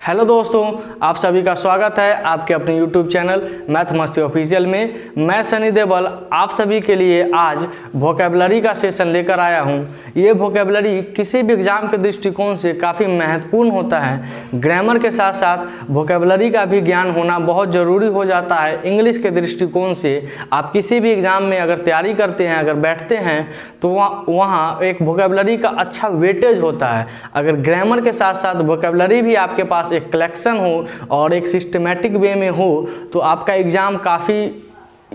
Hello दोस्तों, आप सभी का स्वागत है आपके अपने YouTube चैनल मैथ मस्ती ऑफिशियल में। मैं सनी देवल आप सभी के लिए आज वोकैबुलरी का सेशन लेकर आया हूं। ये वोकैबुलरी किसी भी एग्जाम के दृष्टिकोण से काफ़ी महत्वपूर्ण होता है। ग्रामर के साथ साथ वोकैबुलरी का भी ज्ञान होना बहुत ज़रूरी हो जाता है। इंग्लिश के दृष्टिकोण से आप किसी भी एग्ज़ाम में अगर तैयारी करते हैं, अगर बैठते हैं तो वहाँ एक वोकैबुलरी का अच्छा वेटेज होता है। अगर ग्रामर के साथ साथ वोकैबुलरी भी आपके पास एक कलेक्शन हो और एक सिस्टमेटिक वे में हो तो आपका एग्ज़ाम काफ़ी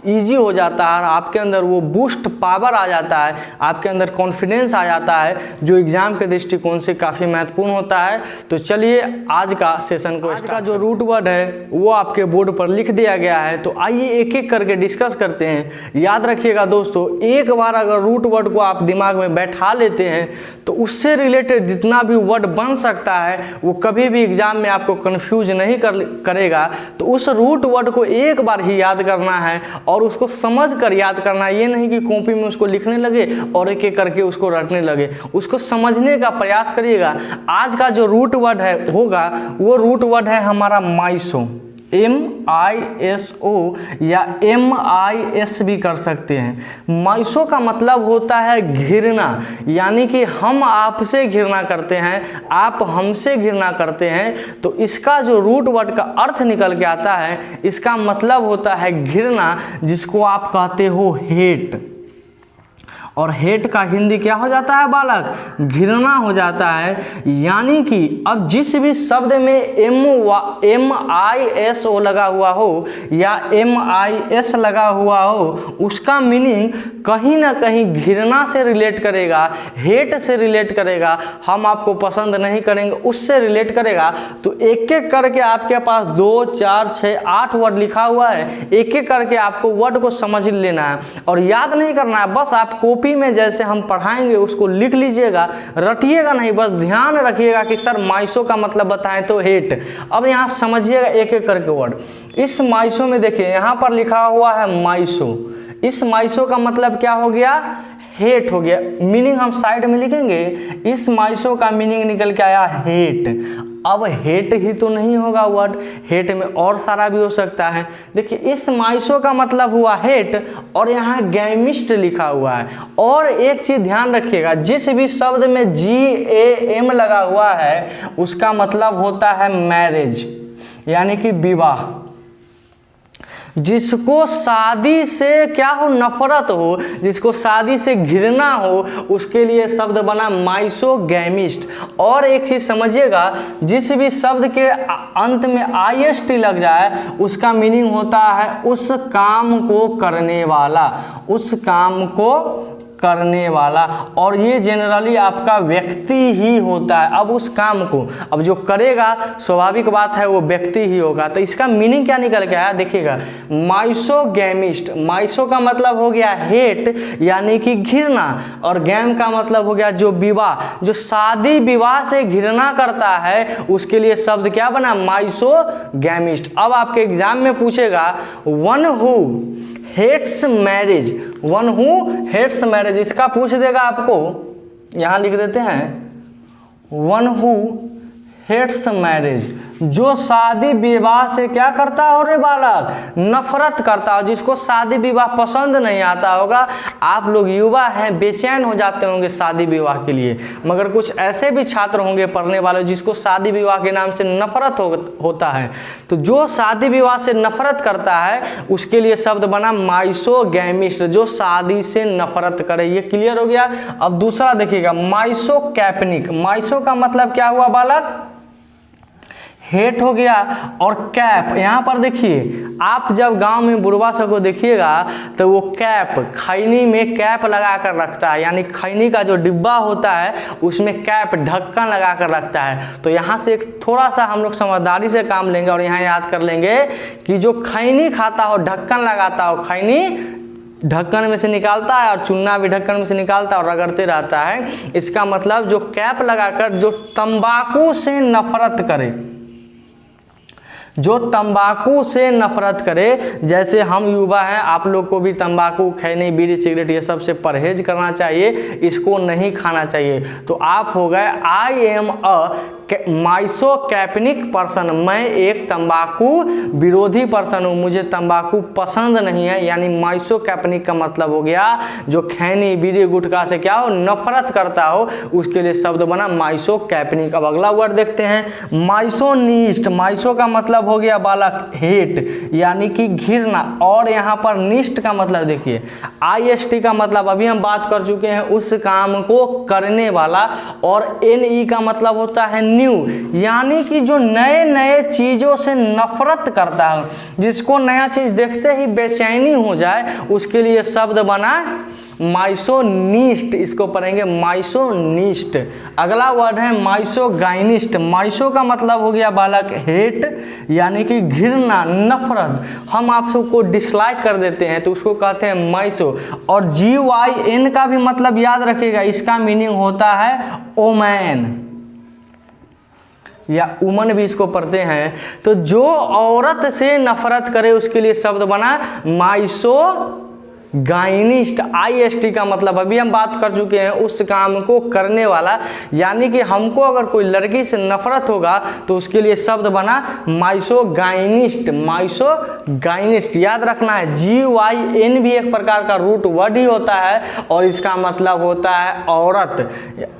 ईजी हो जाता है और आपके अंदर वो बूस्ट पावर आ जाता है, आपके अंदर कॉन्फिडेंस आ जाता है, जो एग्ज़ाम के दृष्टिकोण से काफ़ी महत्वपूर्ण होता है। तो चलिए आज का सेशन को, आज का जो रूट वर्ड है वो आपके बोर्ड पर लिख दिया गया है। तो आइए एक एक करके डिस्कस करते हैं। याद रखिएगा दोस्तों, एक बार अगर रूट वर्ड को आप दिमाग में बैठा लेते हैं तो उससे रिलेटेड जितना भी वर्ड बन सकता है वो कभी भी एग्ज़ाम में आपको कन्फ्यूज नहीं करेगा। तो उस रूट वर्ड को एक बार ही याद करना है और उसको समझ कर याद करना। ये नहीं कि कॉपी में उसको लिखने लगे और एक एक करके उसको रटने लगे, उसको समझने का प्रयास करिएगा। आज का जो रूट वर्ड है होगा वो रूट वर्ड है हमारा माइसो, MISO या MIS भी कर सकते हैं। माइसो का मतलब होता है घृणा, यानी कि हम आपसे घृणा करते हैं, आप हमसे घृणा करते हैं। तो इसका जो रूट वर्ड का अर्थ निकल के आता है, इसका मतलब होता है घृणा, जिसको आप कहते हो हेट। और हेट का हिंदी क्या हो जाता है बालक? घृणा हो जाता है। यानी कि अब जिस भी शब्द में MISO लगा हुआ हो या MIS लगा हुआ हो, उसका मीनिंग कहीं ना कहीं घृणा से रिलेट करेगा, हेट से रिलेट करेगा, हम आपको पसंद नहीं करेंगे उससे रिलेट करेगा। तो एक एक करके आपके पास 2, 4, 6, 8 वर्ड लिखा हुआ है। एक एक करके आपको वर्ड को समझ लेना है और याद नहीं करना है। बस आप कॉपी में जैसे हम पढ़ाएंगे उसको लिख लीजिएगा, रटिएगा नहीं। बस ध्यान रखिएगा कि सर माइसो का मतलब बताएं तो हेट। अब यहाँ समझिएगा एक एक करके वर्ड। इस माइसो में देखिए यहाँ पर लिखा हुआ है माइसो। इस माइसो का मतलब क्या हो गया? हेट हो गया। मीनिंग हम साइड में लिखेंगे। इस माइसो का मीनिंग निकल के आया हेट। अब हेट ही तो नहीं होगा वर्ड, हेट में और सारा भी हो सकता है। देखिए इस माइसो का मतलब हुआ हेट और यहाँ गैमिस्ट लिखा हुआ है। और एक चीज ध्यान रखिएगा, जिस भी शब्द में GAM लगा हुआ है उसका मतलब होता है मैरिज, यानी कि विवाह। जिसको शादी से क्या हो? नफरत हो, जिसको शादी से घृणा हो, उसके लिए शब्द बना माइसोगैमिस्ट। और एक चीज समझिएगा, जिस भी शब्द के अंत में IST लग जाए उसका मीनिंग होता है उस काम को करने वाला, उस काम को करने वाला। और ये जनरली आपका व्यक्ति ही होता है। अब उस काम को अब जो करेगा स्वाभाविक बात है वो व्यक्ति ही होगा। तो इसका मीनिंग क्या निकल के आया देखिएगा, माइसोगैमिस्ट। माइसो का मतलब हो गया हेट यानी कि घृणा, और गैम का मतलब हो गया जो विवाह, जो शादी विवाह से घृणा करता है उसके लिए शब्द क्या बना? माइसोगैमिस्ट। अब आपके एग्जाम में पूछेगा one who hates marriage, one who hates marriage, इसका पूछ देगा आपको। यहां लिख देते हैं वन हु हेट्स मैरिज, जो शादी विवाह से क्या करता हो रे बालक? नफरत करता हो, जिसको शादी विवाह पसंद नहीं आता होगा। आप लोग युवा हैं, बेचैन हो जाते होंगे शादी विवाह के लिए, मगर कुछ ऐसे भी छात्र होंगे पढ़ने वाले जिसको शादी विवाह के नाम से नफरत होता है। तो जो शादी विवाह से नफरत करता है उसके लिए शब्द बना माइसोगैमिस्ट, जो शादी से नफरत करे। ये क्लियर हो गया। अब दूसरा देखिएगा माइसोकैपनिक। माइसो का मतलब क्या हुआ बालक? हेट हो गया। और कैप, यहाँ पर देखिए आप जब गांव में बुढ़वा सबको देखिएगा तो वो कैप, खैनी में कैप लगा कर रखता है, यानी खैनी का जो डिब्बा होता है उसमें कैप ढक्कन लगा कर रखता है। तो यहाँ से एक थोड़ा सा हम लोग समझदारी से काम लेंगे और यहाँ याद कर लेंगे कि जो खैनी खाता हो, ढक्कन लगाता हो, खैनी ढक्कन में से निकालता है और चुन्ना भी ढक्कन में से निकालता है और रगड़ते रहता है। इसका मतलब जो कैप लगाकर जो तंबाकू से नफरत करे, जो तंबाकू से नफरत करे। जैसे हम युवा हैं, आप लोग को भी तंबाकू, खैनी, बीड़ी, सिगरेट ये सब से परहेज करना चाहिए, इसको नहीं खाना चाहिए। तो आप हो गए आई एम अ माइसोकैप्निक पर्सन, मैं एक तंबाकू विरोधी पर्सन हूँ, मुझे तंबाकू पसंद नहीं है। यानी माइसोकैप्निक का मतलब हो गया जो खैनी बीड़ी गुटखा से क्या हो, नफरत करता हो, उसके लिए शब्द बना माइसोकैप्निक। अब अगला वर्ड देखते हैं माइसोनिस्ट। माइसो का मतलब हो गया बालक हेट, यानी कि घृणा, और यहाँ पर निष्ठ का मतलब देखिए IST का मतलब अभी हम बात कर चुके हैं, उस काम को करने वाला, और NE का मतलब होता है न्यू, यानी कि जो नए नए चीजों से नफरत करता है, जिसको नया चीज देखते ही बेचैनी हो जाए, उसके लिए शब्द बना माइसोनिस्ट। इसको पढ़ेंगे माइसोनिस्ट। अगला वर्ड है माइसोगाइनिस्ट। माइसो का मतलब हो गया बालक हेट, यानी कि घृणा, नफरत, हम आप सबको डिसलाइक कर देते हैं तो उसको कहते हैं माइसो। और GYN का भी मतलब याद रखिएगा, इसका मीनिंग होता है ओमैन या उमन भी इसको पढ़ते हैं। तो जो औरत से नफरत करे उसके लिए शब्द बना माइसो गाइनिस्ट। IST का मतलब अभी हम बात कर चुके हैं, उस काम को करने वाला, यानी कि हमको अगर कोई लड़की से नफरत होगा तो उसके लिए शब्द बना माइसोगाइनिस्ट। माइसोगाइनिस्ट याद रखना है। GYN भी एक प्रकार का रूट वर्ड ही होता है और इसका मतलब होता है औरत।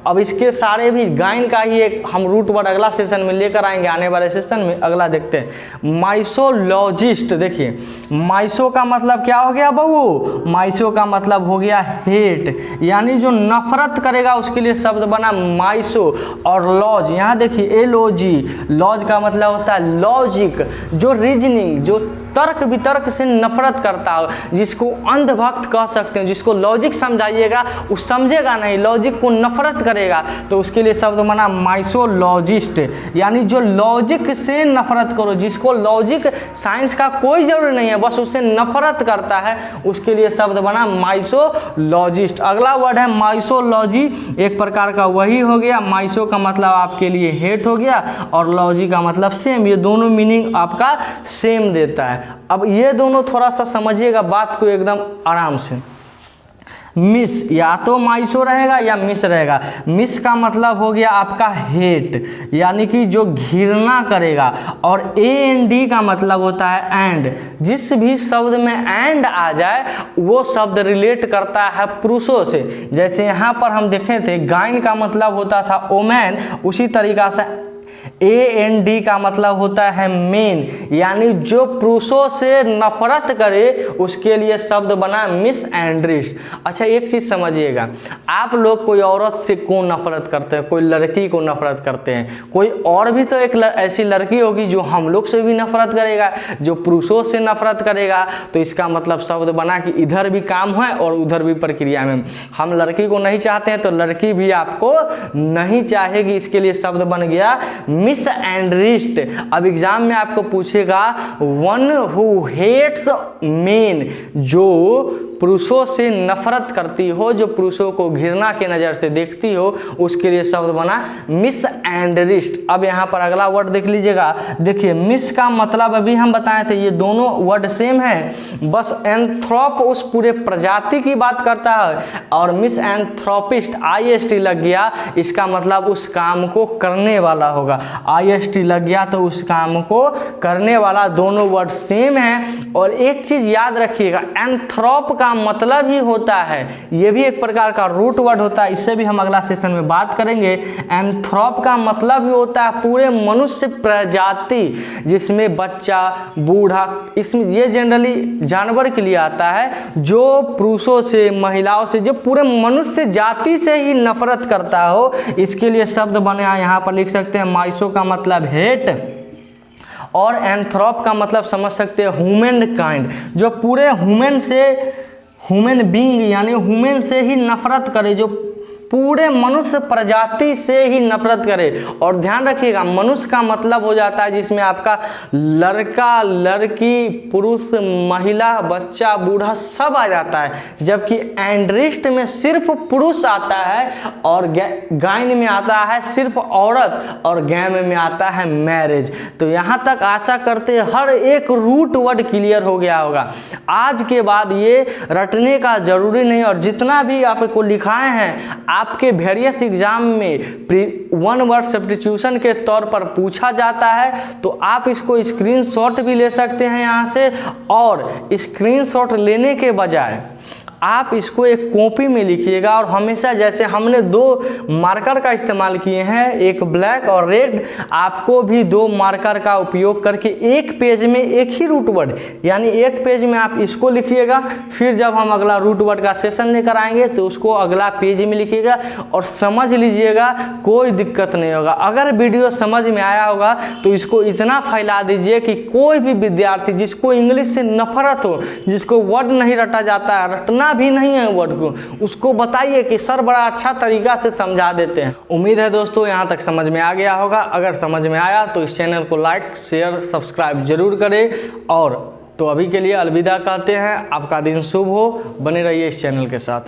अब इसके सारे भी गाइन का ही एक हम रूट वर्ड अगला सेशन में लेकर आएंगे, आने वाले सेशन में। अगला देखते हैं माइसोलॉजिस्ट। देखिए माइसो का मतलब क्या हो गया बहू, माइसो का मतलब हो गया हेट, यानी जो नफरत करेगा उसके लिए शब्द बना माइसो। और लॉज, यहाँ देखिए LOG, लॉज का मतलब होता है लॉजिक, जो रीजनिंग, जो तर्क वितर्क से नफरत करता हो, जिसको अंधभक्त कह सकते हैं, जिसको लॉजिक समझाइएगा वो समझेगा नहीं, लॉजिक को नफरत करेगा, तो उसके लिए शब्द बना माइसोलॉजिस्ट। यानी जो लॉजिक से नफरत करो, जिसको लॉजिक साइंस का कोई जरूरी नहीं है, बस उससे नफरत करता है, उसके लिए शब्द बना माइसोलॉजिस्ट। अगला वर्ड है माइसोलॉजी, एक प्रकार का वही हो गया। माइसो का मतलब आपके लिए हेट हो गया और लॉजी का मतलब सेम, ये दोनों मीनिंग आपका सेम देता है। अब ये दोनों थोड़ा सा समझिएगा बात को एकदम आराम से। मिस, या तो माइसो रहेगा या मिस रहेगा। मिस का मतलब हो गया आपका हेट, यानी कि जो घृणा करेगा, और AND का मतलब होता है एंड। जिस भी शब्द में एंड आ जाए वो शब्द रिलेट करता है पुरुषों से। जैसे यहाँ पर हम देखे थे गाइन का मतलब होता था ओमैन, उसी तरीका से AND का मतलब होता है मेन, यानी जो पुरुषों से नफरत करे उसके लिए शब्द बना मिस एंड्रिस्ट। अच्छा एक चीज समझिएगा, आप लोग कोई औरत से कौन नफरत करते हैं, कोई लड़की को नफरत करते हैं, कोई और भी तो एक ऐसी लड़की होगी जो हम लोग से भी नफरत करेगा, जो पुरुषों से नफरत करेगा, तो इसका मतलब शब्द बना कि इधर भी काम है और उधर भी प्रक्रिया में। हम लड़की को नहीं चाहते हैं तो लड़की भी आपको नहीं चाहेगी, इसके लिए शब्द बन गया मिस एंड्रिस्ट। अब एग्जाम में आपको पूछेगा वन हु हेट्स मेन, जो पुरुषों से नफरत करती हो, जो पुरुषों को घृणा के नज़र से देखती हो, उसके लिए शब्द बना मिस एंड्रिस्ट। अब यहाँ पर अगला वर्ड देख लीजिएगा। देखिए मिस का मतलब अभी हम बताए थे, ये दोनों वर्ड सेम है, बस एंथ्रोप उस पूरे प्रजाति की बात करता है और मिस एंथ्रोपिस्ट IST लग गया, इसका मतलब उस काम को करने वाला होगा। IST लग गया तो उस काम को करने वाला, दोनों वर्ड सेम है। और एक चीज याद रखिएगा, एंथ्रोप का मतलब ही होता है, ये भी एक प्रकार का रूट वर्ड होता है, इससे भी हम अगला सेशन में बात करेंगे। एंथ्रोप का मतलब ही होता है पूरे मनुष्य प्रजाति, जिसमें बच्चा, बूढ़ा, इसमें ये जनरली जानवर के लिए आता है, जो पुरुषों से, महिलाओं से, जो पूरे मनुष्य जाति से ही नफरत करता हो, इसके लिए शब्द बने यहाँ पर लिख सकते हैं माइसो का मतलब हेट, और एंथ्रोप का मतलब समझ सकते हैं ह्यूमन काइंड, जो पूरे ह्यूमन बीइंग यानी ह्यूमन से ही नफरत करे, जो पूरे मनुष्य प्रजाति से ही नफरत करे। और ध्यान रखिएगा मनुष्य का मतलब हो जाता है जिसमें आपका लड़का, लड़की, पुरुष, महिला, बच्चा, बूढ़ा सब आ जाता है, जबकि एंड्रिस्ट में सिर्फ पुरुष आता है और गाइन में आता है सिर्फ औरत और गैम में आता है मैरिज। तो यहाँ तक आशा करते हर एक रूट वर्ड क्लियर हो गया होगा। आज के बाद ये रटने का जरूरी नहीं, और जितना भी आपको लिखाए हैं आपके वेरियस एग्जाम में 1 वर्ड सब्स्टिट्यूशन के तौर पर पूछा जाता है, तो आप इसको स्क्रीनशॉट भी ले सकते हैं यहाँ से। और स्क्रीनशॉट लेने के बजाय आप इसको एक कॉपी में लिखिएगा, और हमेशा जैसे हमने 2 मार्कर का इस्तेमाल किए हैं, एक ब्लैक और रेड, आपको भी 2 मार्कर का उपयोग करके एक पेज में एक ही रूट वर्ड, यानी एक पेज में आप इसको लिखिएगा, फिर जब हम अगला रूट वर्ड का सेशन लेकर आएंगे तो उसको अगला पेज में लिखिएगा। और समझ लीजिएगा, कोई दिक्कत नहीं होगा। अगर वीडियो समझ में आया होगा तो इसको इतना फैला दीजिए कि कोई भी विद्यार्थी जिसको इंग्लिश से नफरत हो, जिसको वर्ड नहीं रटा जाता है, रटना भी नहीं है वर्ड को, उसको बताइए कि सर बड़ा अच्छा तरीका से समझा देते हैं। उम्मीद है दोस्तों यहाँ तक समझ में आ गया होगा। अगर समझ में आया तो इस चैनल को लाइक, शेयर, सब्सक्राइब जरूर करें। और तो अभी के लिए अलविदा कहते हैं। आपका दिन शुभ हो, बने रहिए इस चैनल के साथ।